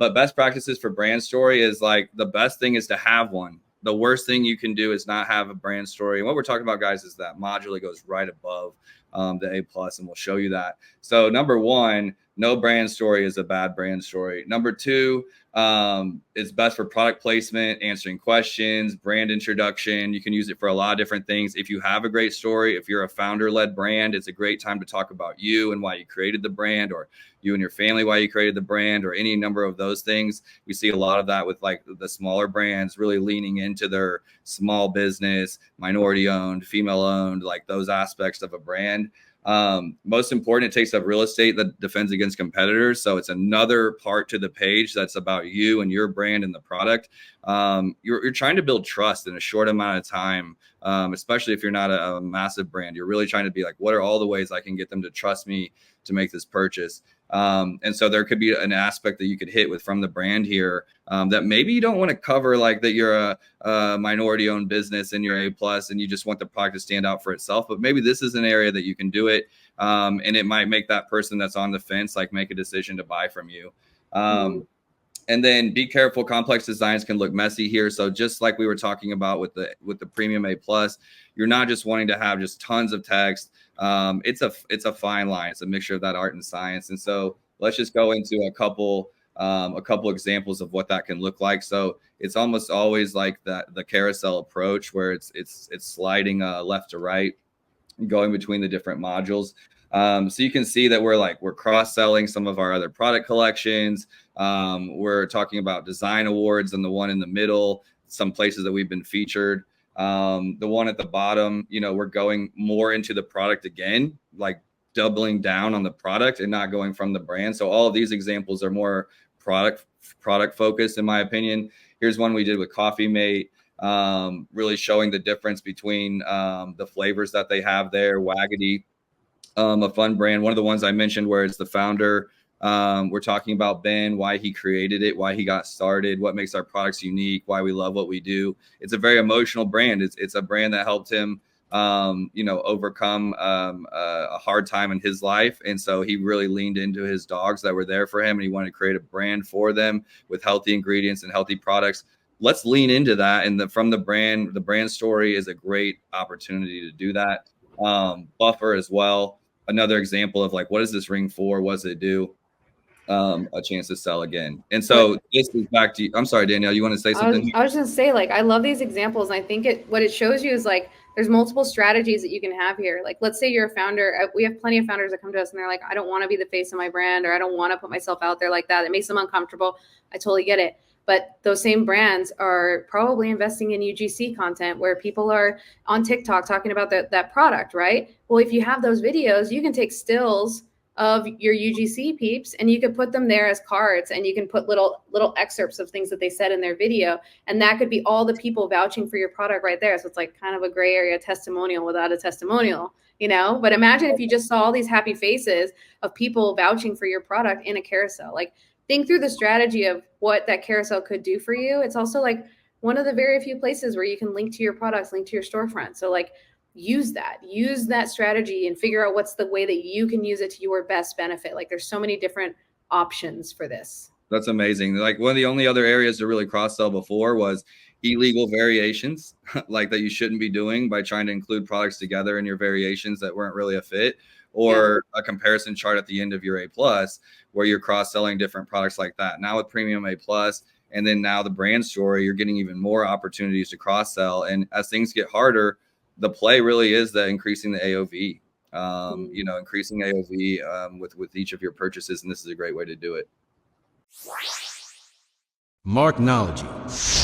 But best practices for brand story is like, the best thing is to have one. The worst thing you can do is not have a brand story. And what we're talking about, guys, is that module goes right above the A+, and we'll show you that. So number one, no brand story is a bad brand story. Number two, it's best for product placement, answering questions, brand introduction. You can use it for a lot of different things. If you have a great story, if you're a founder-led brand, it's a great time to talk about you and why you created the brand, or you and your family, why you created the brand, or any number of those things. We see a lot of that with like the smaller brands really leaning into their small business, minority owned, female owned, like those aspects of a brand. Most important, it takes up real estate that defends against competitors. So it's another part to the page that's about you and your brand and the product. You're trying to build trust in a short amount of time, especially if you're not a massive brand. You're really trying to be like, what are all the ways I can get them to trust me to make this purchase? And so there could be an aspect that you could hit with from the brand here that maybe you don't want to cover, like that you're a minority owned business and you're A+ and you just want the product to stand out for itself. But maybe this is an area that you can do it. And it might make that person that's on the fence, like, make a decision to buy from you. And then be careful. Complex designs can look messy here. So just like we were talking about with the premium A+, you're not just wanting to have just tons of text. It's a fine line. It's a mixture of that art and science. And so let's just go into a couple examples of what that can look like. So it's almost always like the carousel approach, where it's sliding left to right, going between the different modules. So you can see that we're cross-selling some of our other product collections. We're talking about design awards and the one in the middle, some places that we've been featured. The one at the bottom, we're going more into the product again, like doubling down on the product and not going from the brand. So all of these examples are more product focused, in my opinion. Here's one we did with Coffee Mate, really showing the difference between the flavors that they have there. Waggity, a fun brand. One of the ones I mentioned where it's the founder. We're talking about Ben, why he created it, why he got started, what makes our products unique, why we love what we do. It's a very emotional brand. It's a brand that helped him, overcome a hard time in his life. And so he really leaned into his dogs that were there for him, and he wanted to create a brand for them with healthy ingredients and healthy products. Let's lean into that. And from the brand story is a great opportunity to do that. Buffer as well. Another example of like, what is this ring for? What does it do? A chance to sell again. And so this is back to you. I'm sorry, Danielle, you want to say something? I was just say, like, I love these examples. And I think what it shows you is like, there's multiple strategies that you can have here. Like, let's say you're a founder. We have plenty of founders that come to us and they're like, I don't want to be the face of my brand, or I don't want to put myself out there like that. It makes them uncomfortable. I totally get it. But those same brands are probably investing in UGC content where people are on TikTok talking about that product, right? Well, if you have those videos, you can take stills of your UGC peeps and you can put them there as cards, and you can put little excerpts of things that they said in their video. And that could be all the people vouching for your product right there. So it's like kind of a gray area testimonial without a testimonial, But imagine if you just saw all these happy faces of people vouching for your product in a carousel. Like, think through the strategy of what that carousel could do for you. It's also like one of the very few places where you can link to your products, link to your storefront. So like, use that strategy and figure out what's the way that you can use it to your best benefit. Like, there's so many different options for this. That's amazing. Like, one of the only other areas to really cross-sell before was illegal variations, like that you shouldn't be doing by trying to include products together in your variations that weren't really a fit, or a comparison chart at the end of your A+, where you're cross-selling different products like that. Now with premium A+, and then now the brand story, you're getting even more opportunities to cross-sell. And as things get harder, the play really is that increasing the AOV, increasing AOV with each of your purchases. And this is a great way to do it. Marknology.